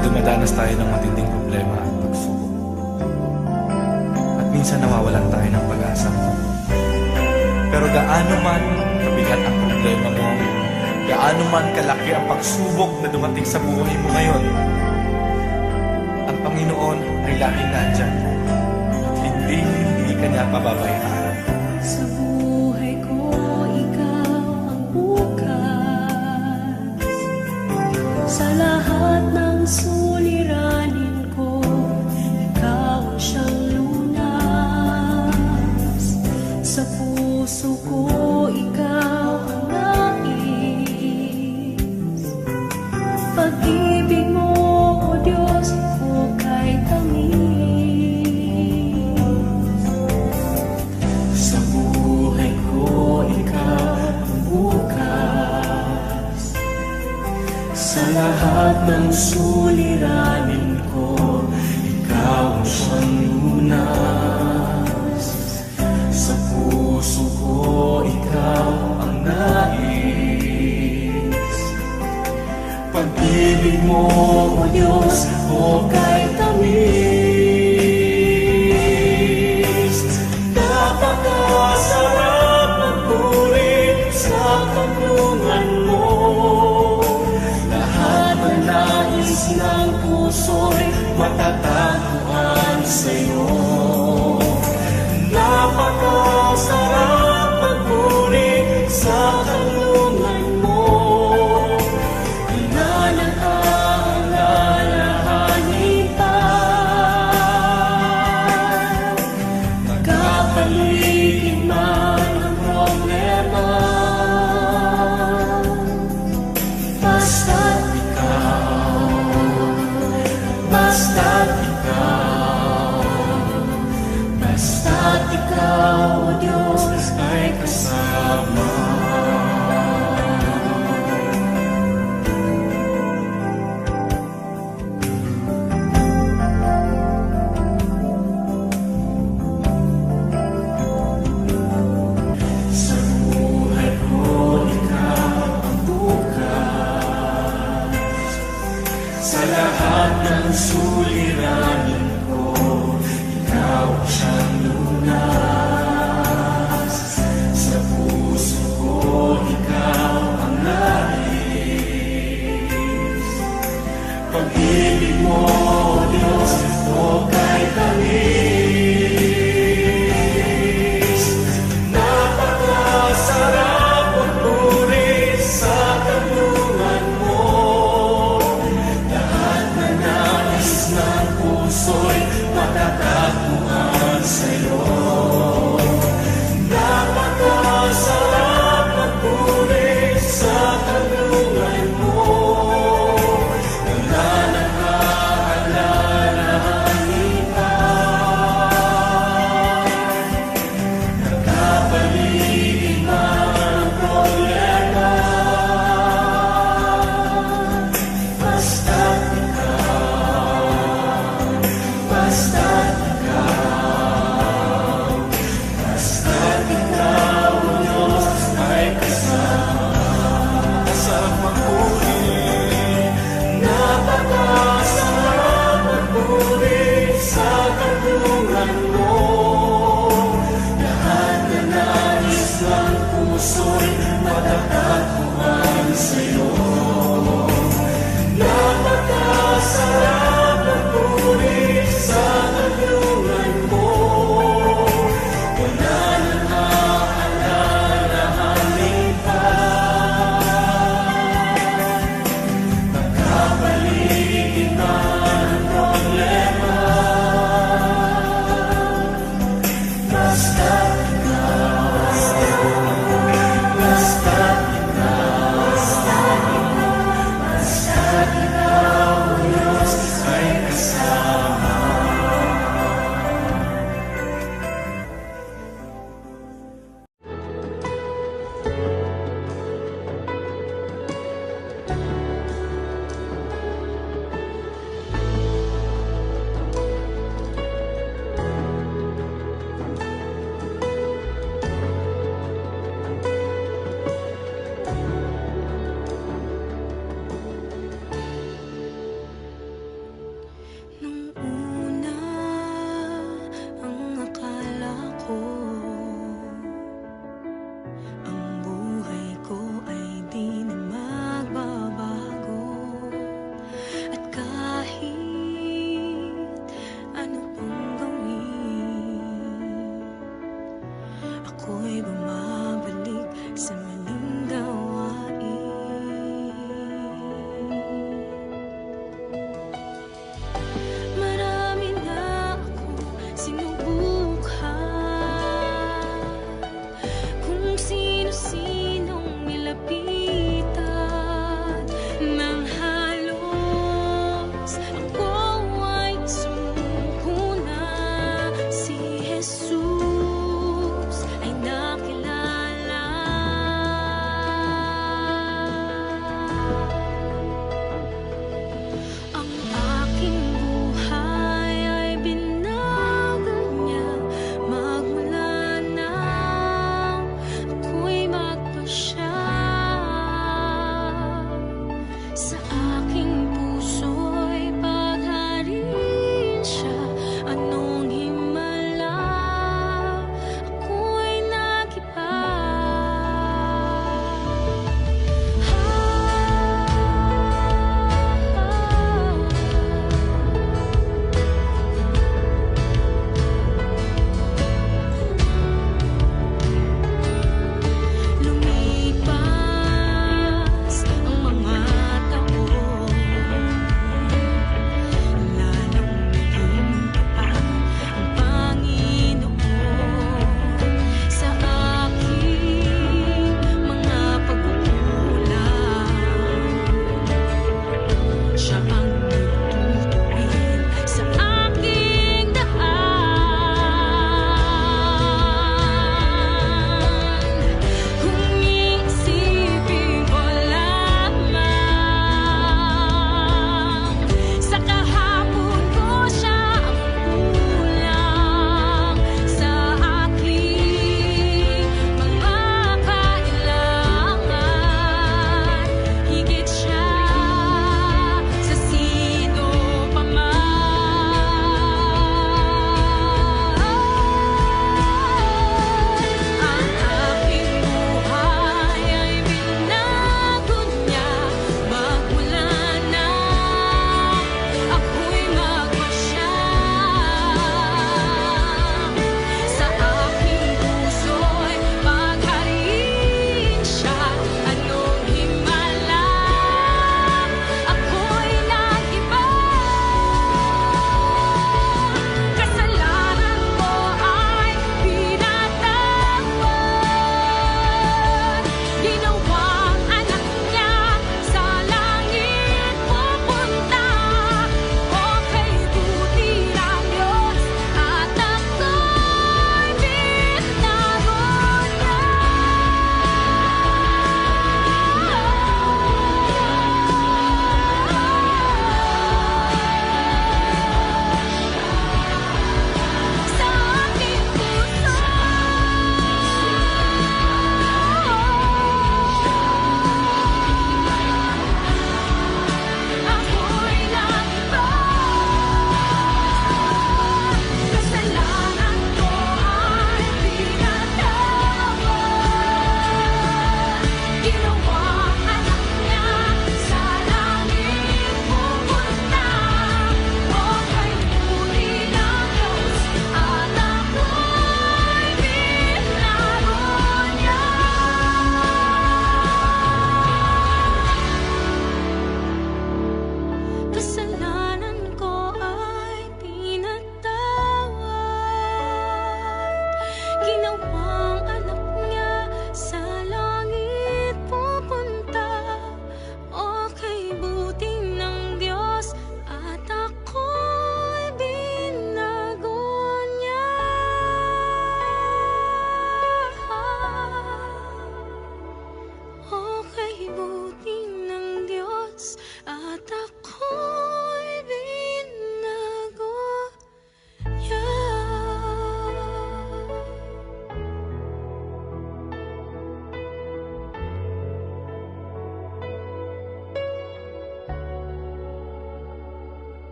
dumadanas tayo ng matinding problema at pagsubok. At minsan nawawalan tayo ng pag-asa. Pero gaano man kabigat ang problema mo, gaano man kalaki ang pagsubok na dumating sa buhay mo ngayon, ang Panginoon ay laging nandyan at hindi ka niya pababayaan. Sa buhay ko, ikaw ang bukas. Sa lahat ng suliranin ko, ikaw ang siyang lunas. Sa puso ko, ikaw ang nais. Pag-ibig mo, O Diyos, hukay tamis. Sa buhay ko, ikaw ang bukas. Sa lahat ng suliranin ko, ikaw ang siyang lunas. Sa puso ko, ikaw ang nais. Pag-ibig mo, O Diyos, hukay tamis. Napakasarap magpuri sa tulungan mo. Lahat ng nais ng puso'y matatagpuan sa'yo. Napakasarap magpuri sa tulungan mo. Wala nang aalalahanin pa. Magkapaligid man ang problema, basta't ikaw, basta't ikaw, basta't ikaw, O Diyos, ay kasama. Sa buhay ko, ikaw ang bukas. Sa lahat ng suliranin ko, ikaw ang siyang lunas. Sa puso ko, ikaw ang nais. Pag-ibig mo, O Diyos, hukay tamis. Napakasarap magpuri sa tulungan mo. Lahat na nais ng puso'y matatagpuan sa'yo. Napakasarap magpuri sa tulungan mo. Wala nang aalalahanin pa.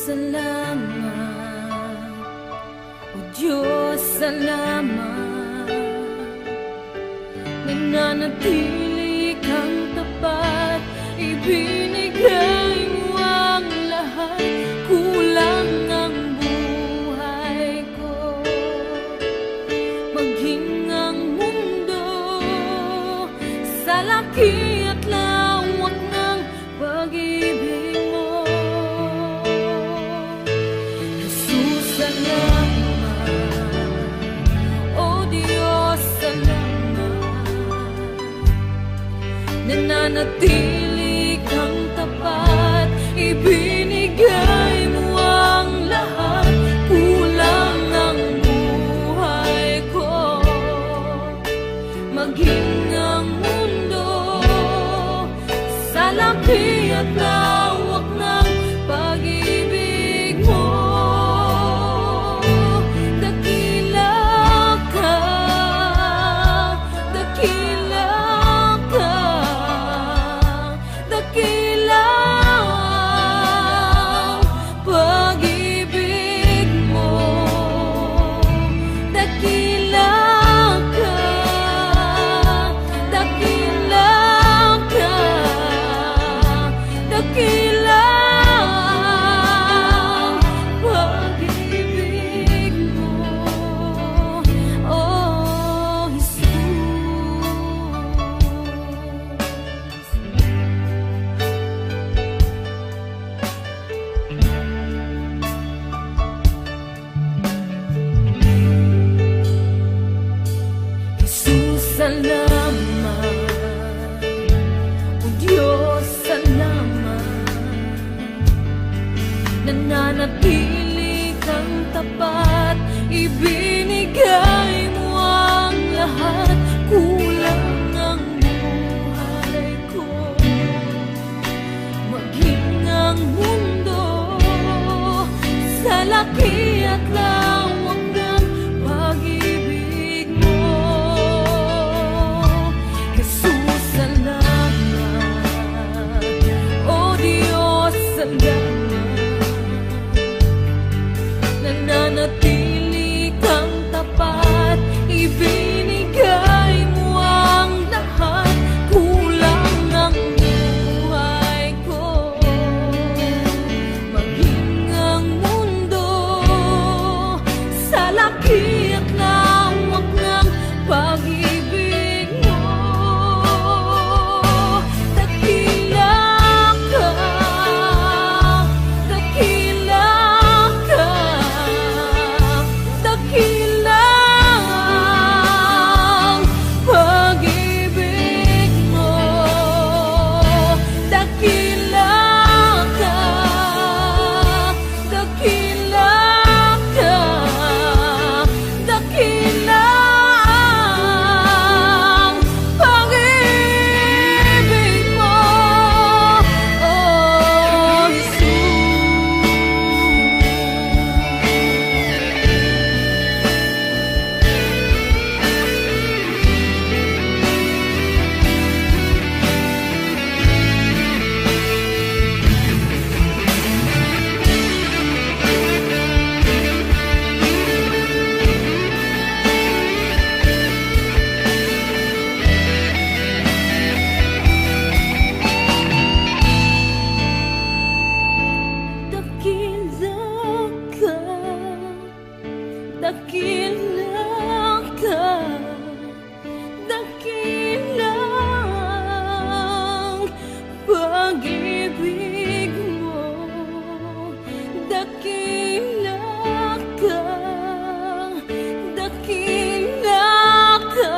salamat, O Diyos, salamat. Nananatili kang tapat, ibinigay mo ang lahat. Kulang ang buhay ko, maging ang mundo sa laki at lawak ng pag-ibig mo. Jesus, salamat. O Diyos, salamat. Nananatili kang tapat, ibinigay mo ang lahat. Kulang ang buhay ko, maging ang mundo sa laki at lawak ng pag-ibig mo. Dakila ka, dakila ka, dakila ang pag-ibig mo. Dakila ka, dakila ka, dakila ang pag-ibig mo, oh Jesus. Jesus, salamat. O Diyos, salamat. Nananatili kang tapat, ibinigay mo ang lahat. Kulang ang buhay ko, maging ang mundo sa laki at lawak ng pag-ibig mo. Jesus, salamat. O Diyos, salamat. Nananatili kang tapat, ibinigay mo ang lahat. Kulang ang buhay ko, maging ang mundo sa laki at lawak ng pag-ibig mo. Dakila ka, dakila ka, dakila ang pag-ibig mo. Dakila ka, dakila ka, dakila ang pag-ibig mo, oh Jesus. Dakila ka, dakila ang pag-ibig mo. Dakila ka, dakila ka,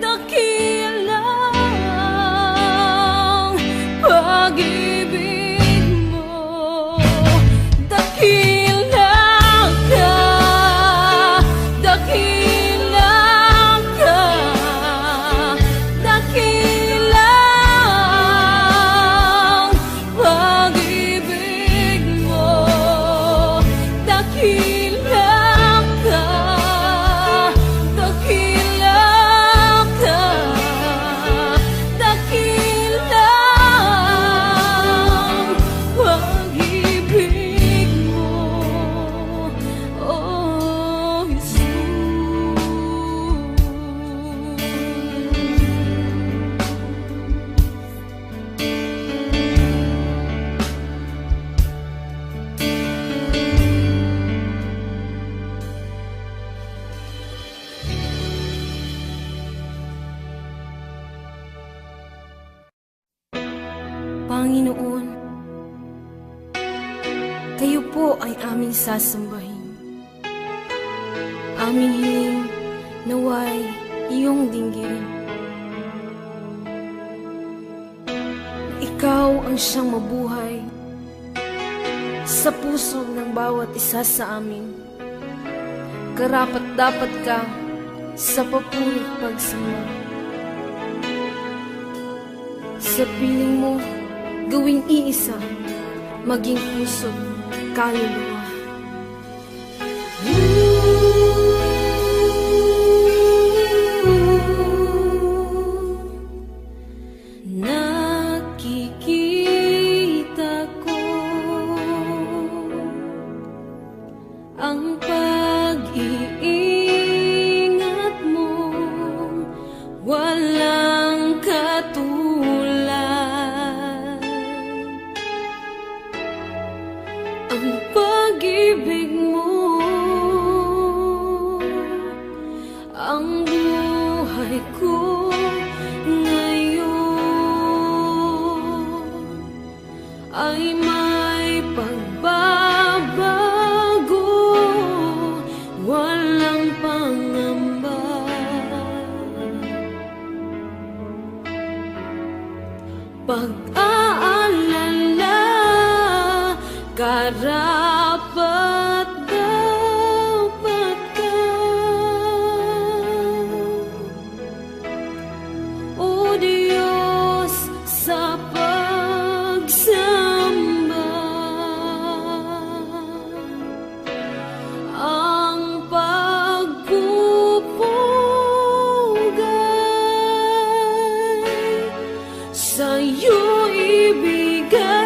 dakila ang pag-ibig mo. Dakila ka, dakila ka, dakila ang pag-ibig mo. kayo po ay aming sasambahin. Aming hiling naway iyong dinggin. Ikaw ang siyang mabuhay sa puso ng bawat isa sa amin. Karapat dapat ka sa papurit pagsamba. Sa piling mo, gawing iisa, maging puso't kaluluwa. Nakikita ko ang pag-iingat mo, walang katulad. Ang pag-ibig mo, ang buhay ko ngayon ay may pagbabago, walang pangamba. Pag-aalala, karapat dapat ka. O Diyos, sa pagsamba, ang pagpupugay sa'yo ibigay.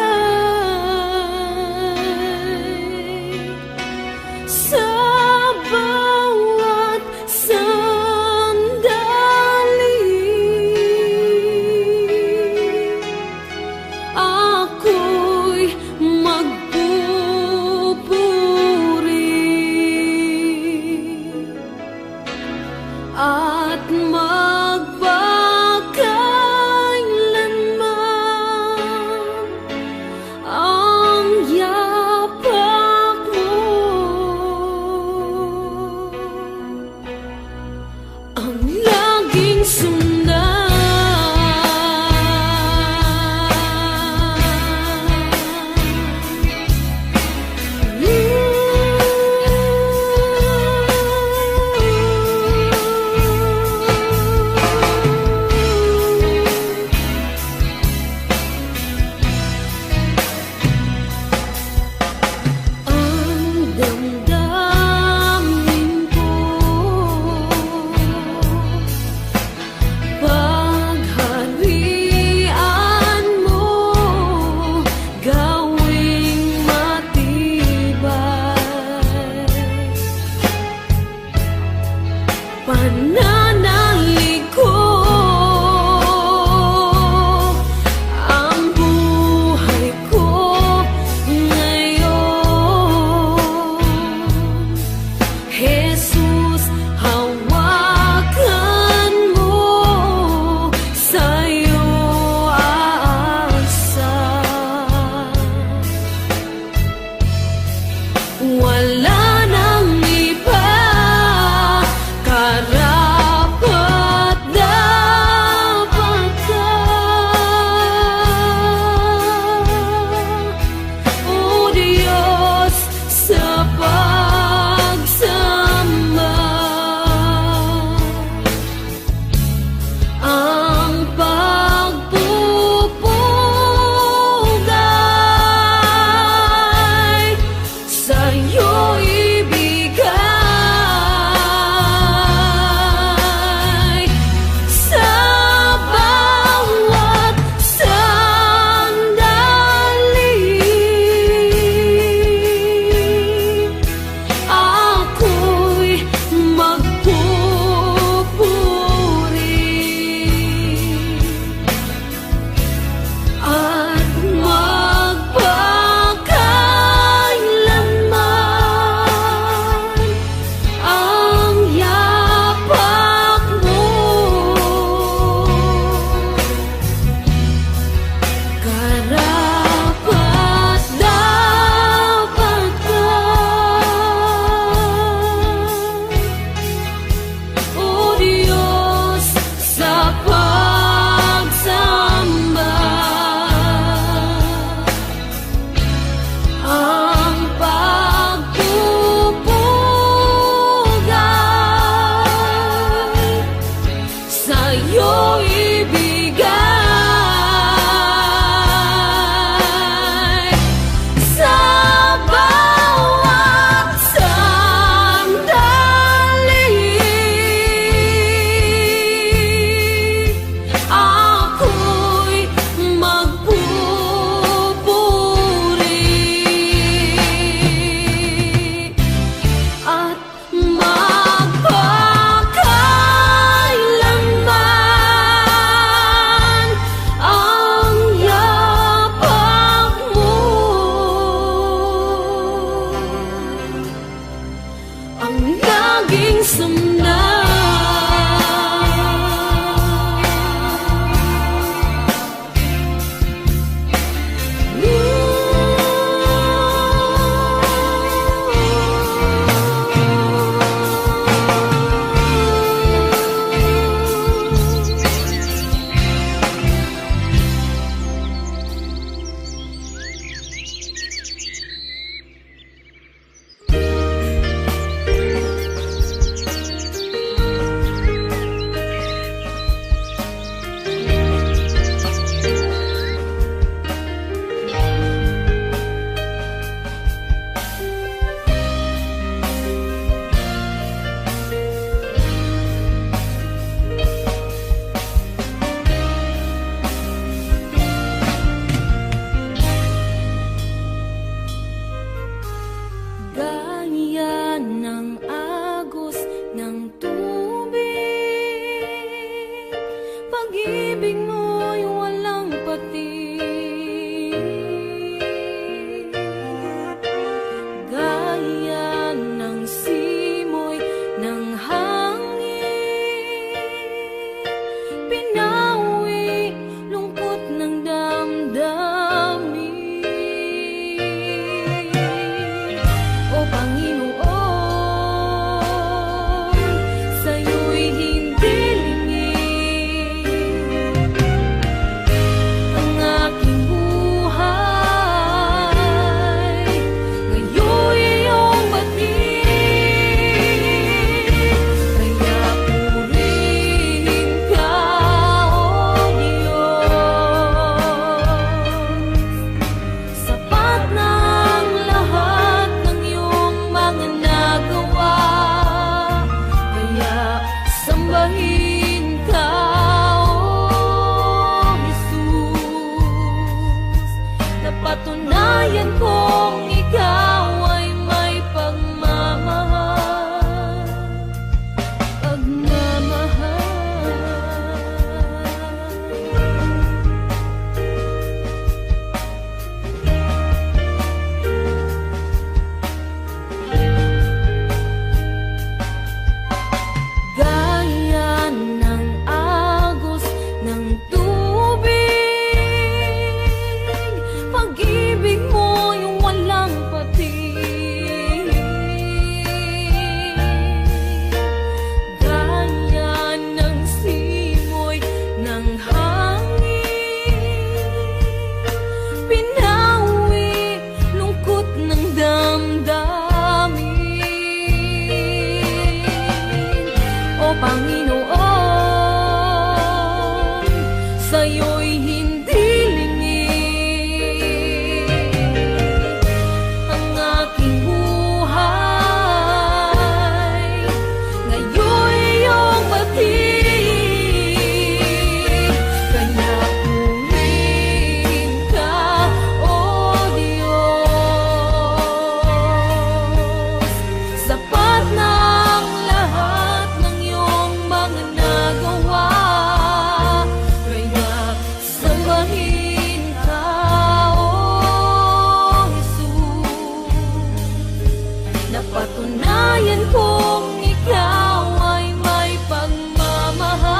Napatunayan kong ikaw ay may pagmamahal,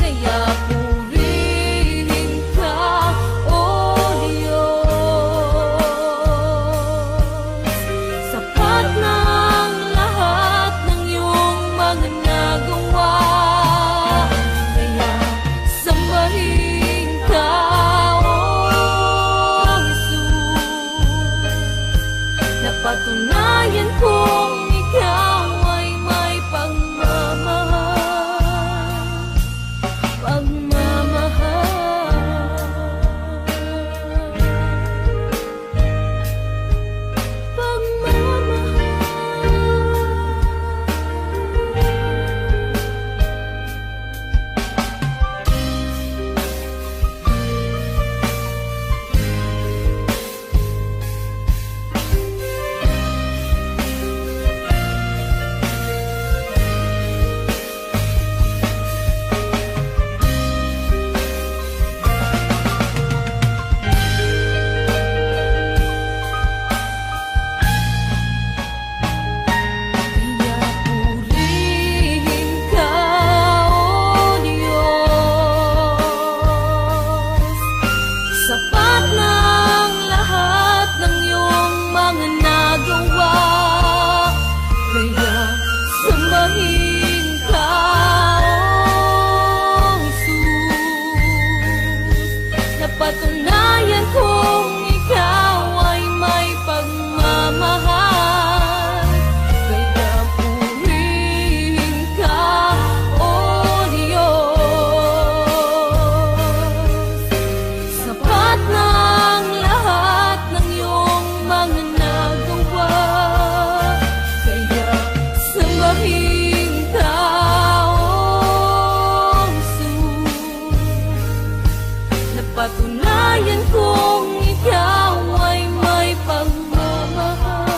kaya purihin ka, O Diyos. Sapat na ang lahat ng iyong mga nagawa, kaya sambahin ka, O Jesus. Napatunayan kong ikaw ay may pagmamahal, kaya purihin ka, O Diyos. Sapat na ang lahat ng iyong mga nagawa, kaya sambahin ka, O Jesus. Napatunayan kong ikaw ay may pagmamahal, kaya purihin ka, O Diyos. Sapat na ang lahat ng iyong mga nagawa, kaya sambahin ka, O Jesus. Napatunayan kong ikaw ay may pagmamahal,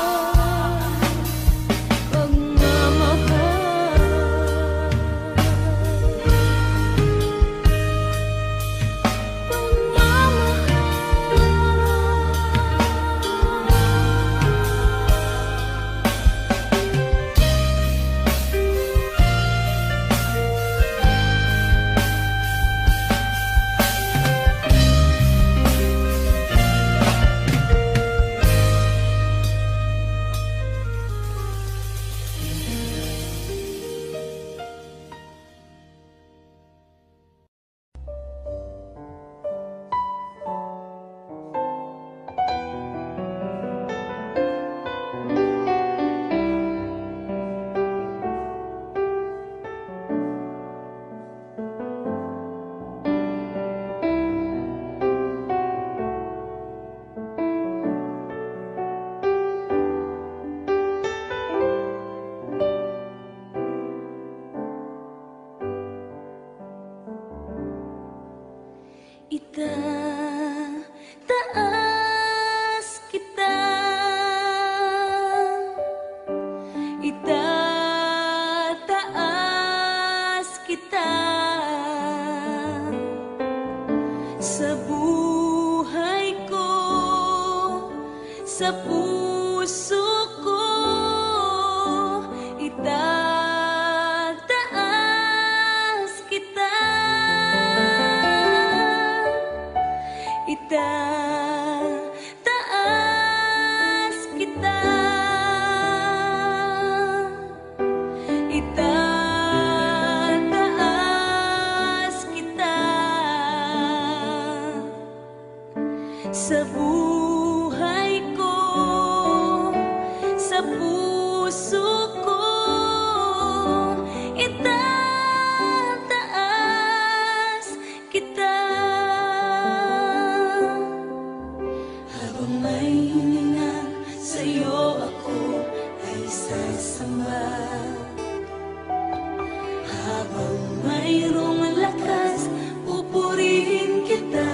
itataas kita, itataas kita sa buhay ko, sa puso ko, itataas kita, itataas kita, itataas kita sa buhay ko, sa puso ko, itataas kita. Habang may hininga sa'yo ako ay sasamba, habang mayroong lakas pupurihin kita,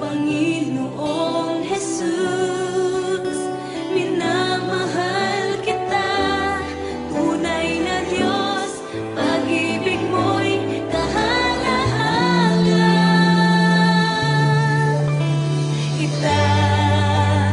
Panginoong Jesus, minamahal kita, tunay na Diyos, pag-ibig mo'y kahala-hala. Itataas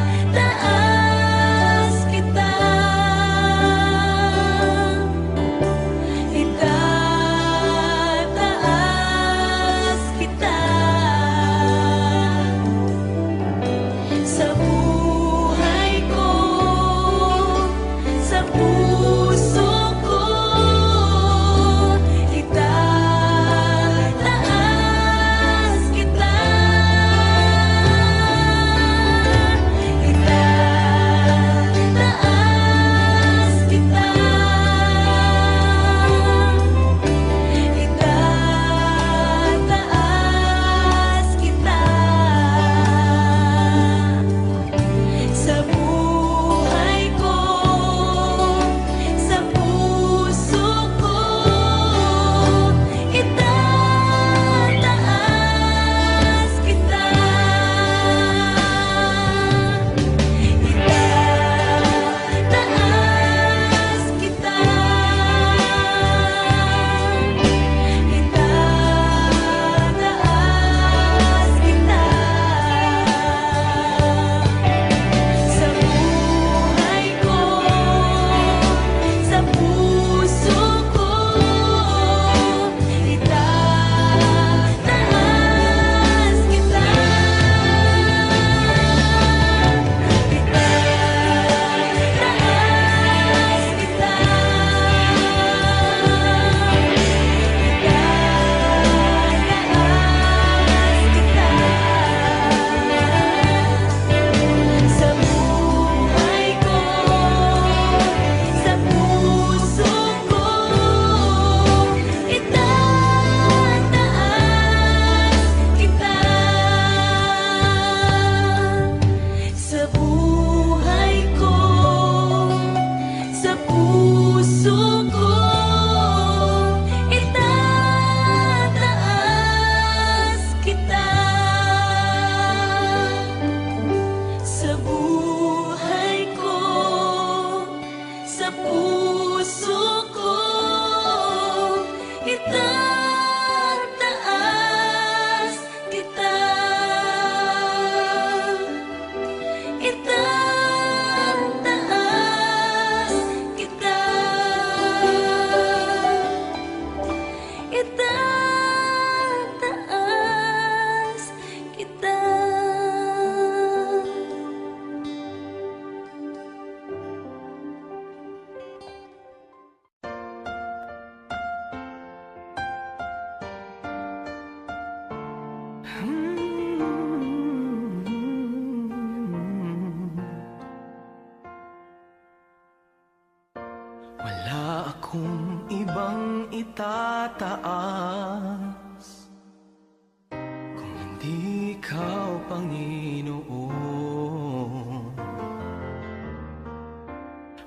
akong ibang itataas kung hindi ikaw, Panginoon.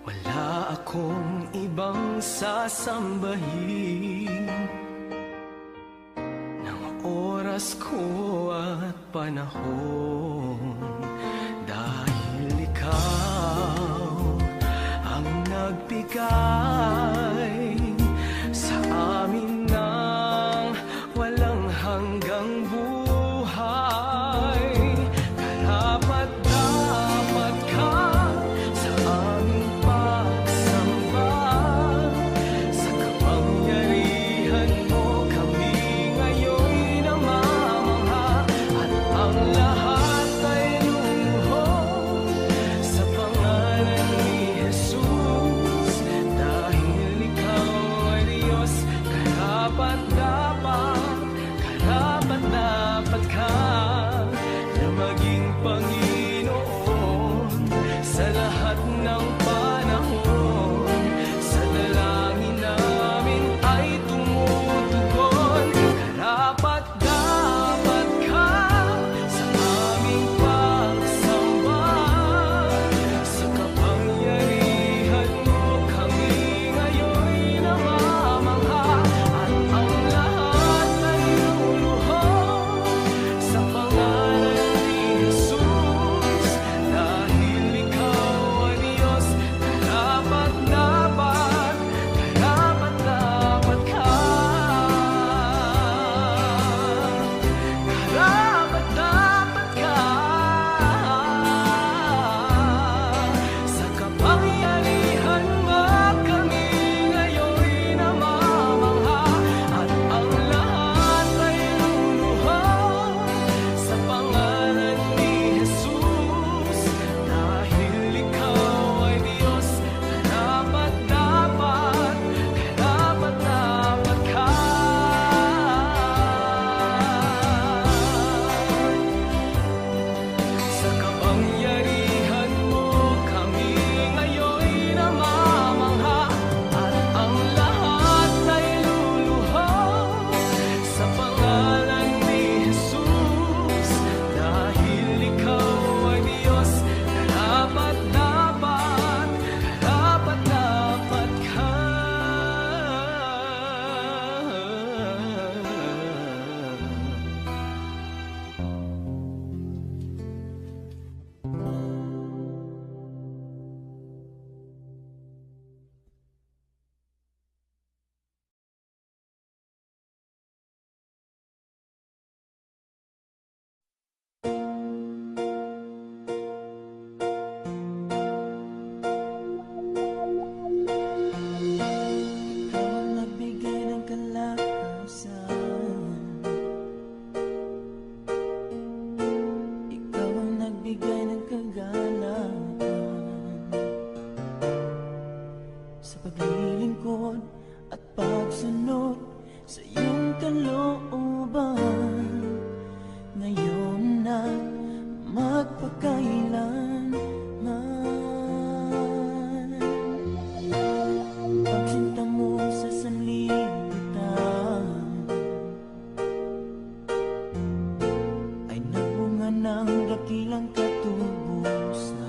Wala akong ibang sasambahin ng oras ko at panahon, dahil ikaw ang nagbigay sa amin ng walang hanggang buhay. Karapat-dapat ka sa aming pagsamba, sa kapangyarihan mo kami ngayon'y namamangha, at ang lahat ay luluhod sa pangalan ni Jesus, dahil ikaw ay Diyos. Karapat-dapat ka na maging Panginoon sa lahat ng panahon. Sa dalangin namin ay tumutugon. Karapat-dapat ka sa aming pagsamba, sa kapangyarihan mo kami ngayon'y namamangha, at ang lahat ay luluhod sa pangalan ni Jesus, dahil ikaw ay Diyos. Karapat-dapat ka. Karapat-dapat ka sa kapangyarihan mo kami ngayon'y namamangha, at ang lahat ay luluhod sa pangalan ni Jesus, dahil ikaw ay Diyos. Karapat-dapat ka. Sa kapangyarihan mo kami ngayon'y namamangha, at ang lahat ay luluhod sa pangalan ni Jesus, dahil ikaw ay Diyos. Karapat-dapat ka. Ikaw ang nagbigay ng kalakasan, ikaw ang nagbigay ng kagalakan, sa paglilingkod at pagsunod sa iyong kalooban, ngayon na magpakailanman. Pagsinta mo sa sanlibutan ay nagbunga ng dakilang katubusan,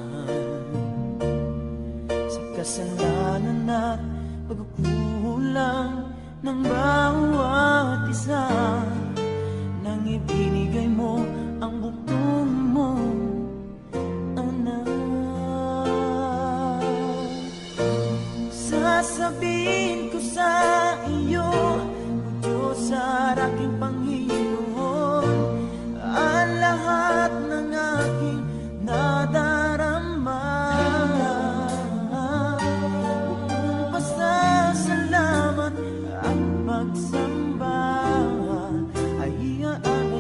sa kasalanan at pagkukulang ng bawat isa, nang ibinigay mo ang bugtong mong anak. Sasabihin ko sa iyo, O Diyos at aking Panginoon, ang lahat ng aking nadarama. Buong pasasalamat at pagsamba ay iaanay ko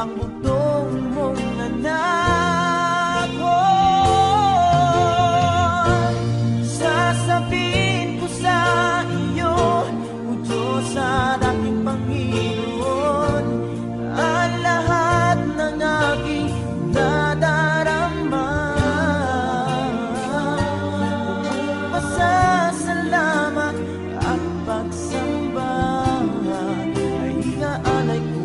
ang bugtong mong anak ko. Sasabihin ko sa iyo, O Diyos sa dating Panginoon, ang lahat ng aking nadarama. Pasasalamat at pagsamba ay inaalay ko.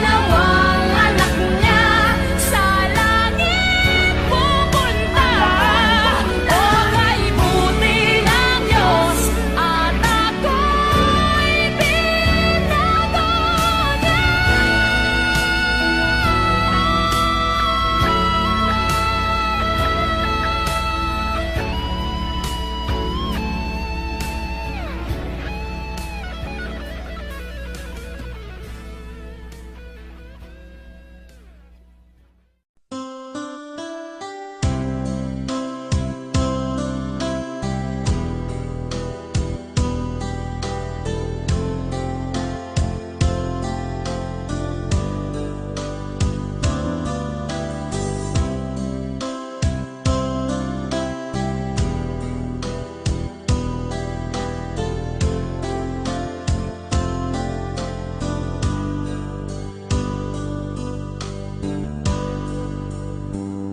ginawang anak niya sa langit pupunta. O may buti ng Diyos at ako'y binago niya.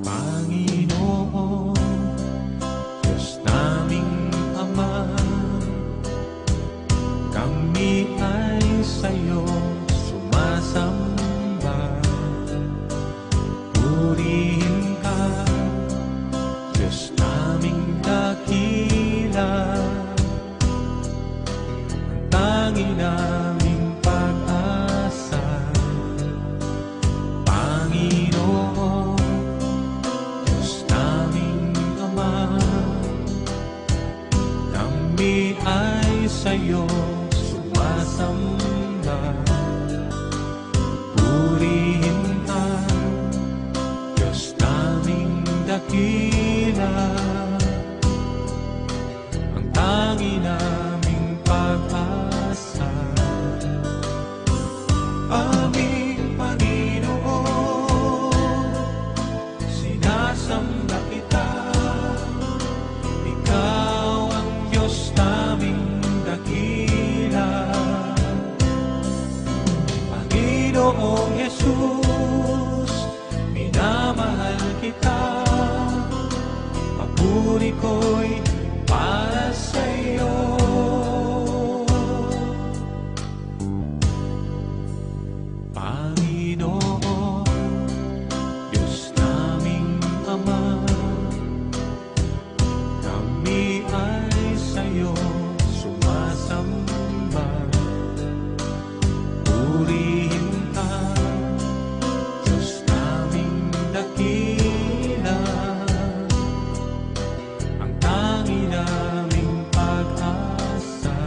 Panginoon, Diyos naming Ama, kami ay sa'yo sumasamba. Purihin ka, Diyos naming dakila, ang tangi naming pag-asa. Panginoon, Diyos naming Ama, kami ay sa'yo sumasamba. Purihin ka, Diyos naming dakila, ang tangi naming pag-asa. Aming Panginoon, sinasamba kita. Ikaw ang Diyos naming dakila. Panginoong Jesus, minamahal kita. Papuri ko'y para sa'yo. Panginoon, Diyos naming Ama, kami ay sa'yo sumasamba. Purihin ka, Diyos naming dakila, ang tangi naming pag-asa.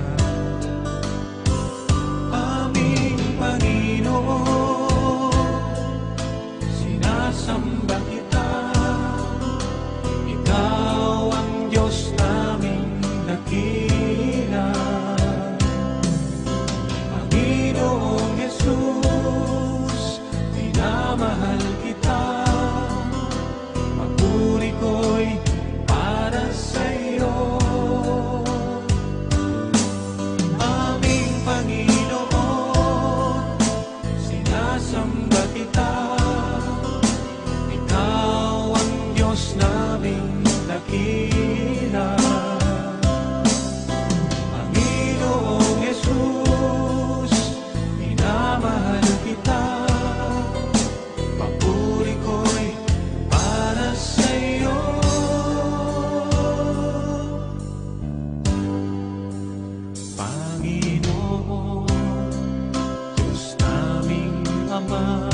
Aming Panginoon, sinasamba kita. Ikaw ang Diyos naming dakila. Panginoong Jesus, minamahal kita. Papuri ko'y para sa'yo. Aming Panginoon, sinasamba kita. Ikaw ang Diyos naming dakila. Panginoong Jesus, minamahal kita. Papuri ko'y para sa'yo. Panginoon, Diyos naming Ama,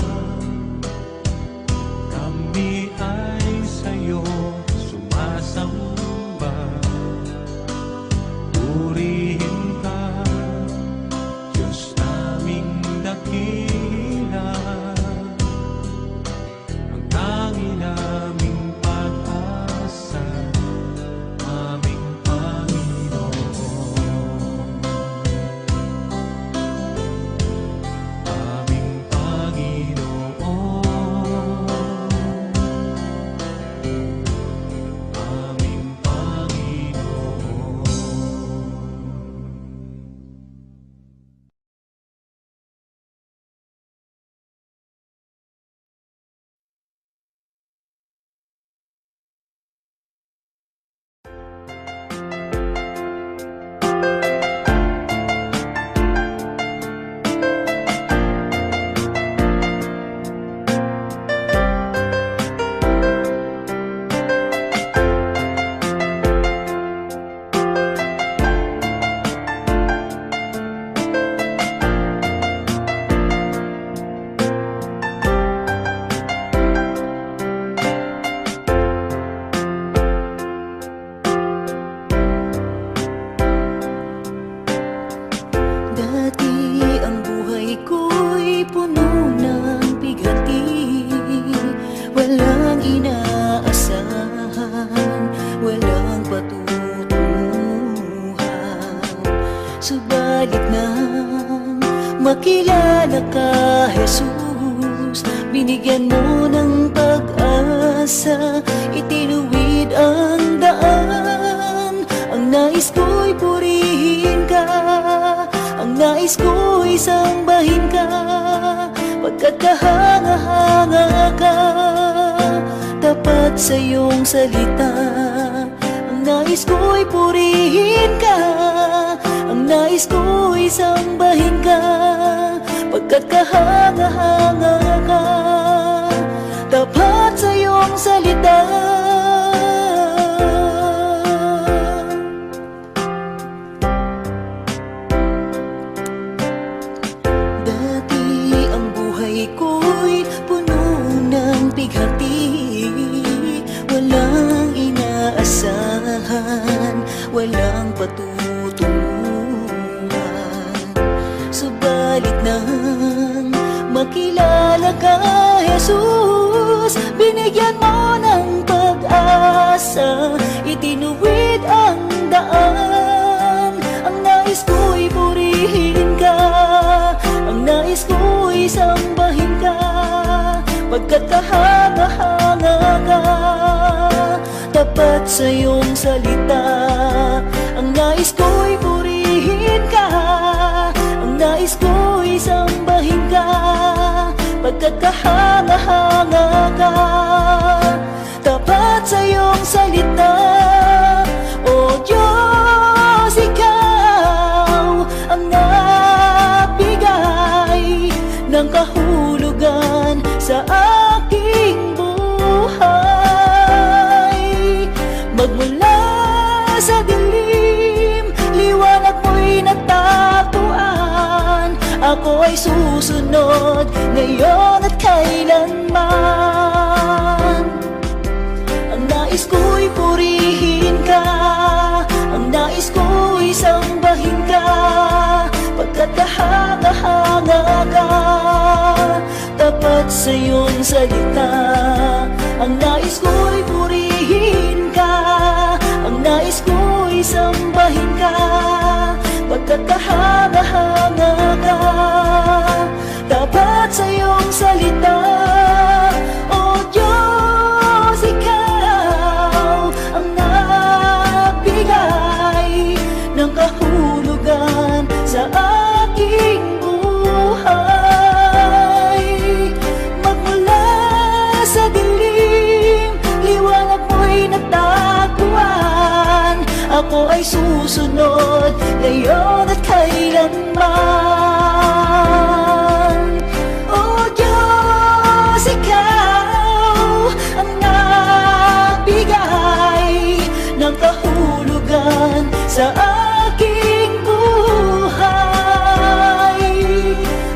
kami ay sa'yo sumasamba. Purihin ka, Diyos naming dakila, ang tangi naming pag-asa. Aming Panginoon, aming Panginoon. makilala ka, Jesus. Binigyan mo ng pag-asa, itinuwid ang daan. Ang nais ko'y purihin ka, ang nais ko'y sambahin ka, pagkat kahanga-hanga ka, tapat sa iyong salita. Ang nais ko'y purihin ka, ang nais ko'y sambahin ka, pagkat kahanga-hanga ka, tapat sa iyong salita. Dati ang buhay ko'y puno ng bighati, walang inaasahan, walang patutunguhan. Subalit nang makilala ka, Jesus, binigyan mo ng pag-asa, itinuwid ang daan. Ang nais ko'y purihin ka, ang nais ko'y sambahin ka, pagkat kahanga-hanga ka, tapat sa iyong salita. Ang nais ko'y purihin ka, ang nais ko'y sambahin ka, pagkat kahanga-hanga ka, tapat sa iyong salita. O Diyos, ikaw ang nagbigay ng kahulugan sa aking buhay. Magmula sa dilim, liwanag mo'y natagpuan. Ako ay susunod ngayon at kailanman. Ang nais ko'y purihin ka, ang nais ko'y sambahin ka, pagkat kahanga-hanga ka, tapat sa iyong salita. Ang nais ko'y purihin ka, ang nais ko'y sambahin ka, pagkat kahanga-hanga ka, tapat sa iyong salita. O Diyos, ikaw ang nagbigay ng kahulugan sa aking buhay. Magmula sa dilim, liwanag mo'y natagpuan. Ako ay susunod ngayon at kailanman. O Diyos, ikaw ang nagbigay ng kahulugan sa aking buhay.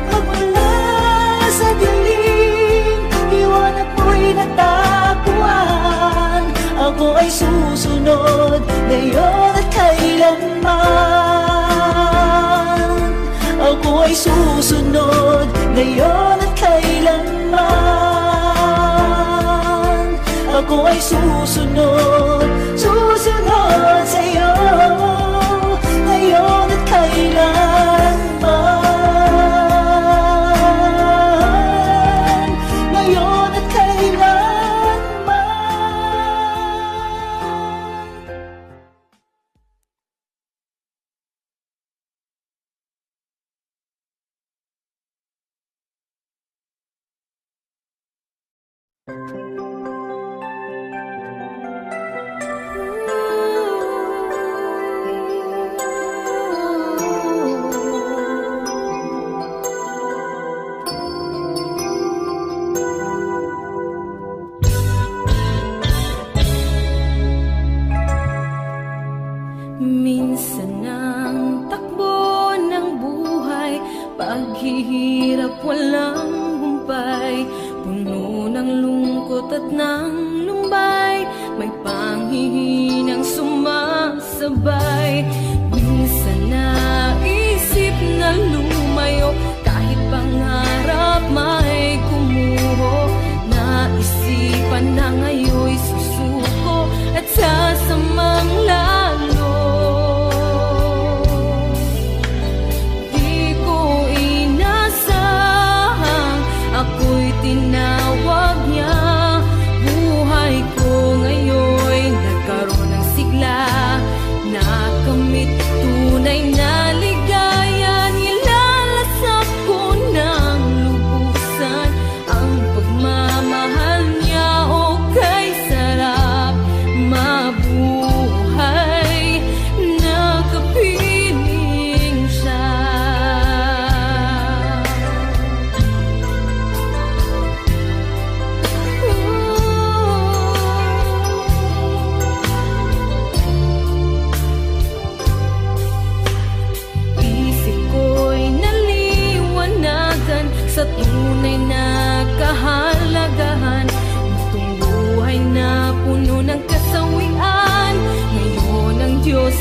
Magmula sa dilim, liwanag mo'y natagpuan. Ako ay susunod ngayon at kailanman. Ako ay susunod ngayon at kailanman. Ako ay susunod, susunod sa iyo ngayon at kailanman. Ngayon at kailanman. Minsan ang takbo ng buhay, paghihirap walang humpay, puno ng lungkot at ng lumbay, may panghihinang sumasabay. Minsan naisip na lumayo, kahit pangarap may kumuho, naisipan na ngayon'y susuko at sasamang lalo. Di ko ina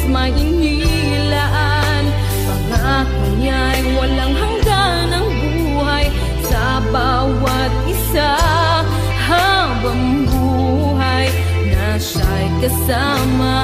mainilaan. Pangako niya'y walang hanggan ang buhay sa bawat isa. Habang buhay na siya'y kasama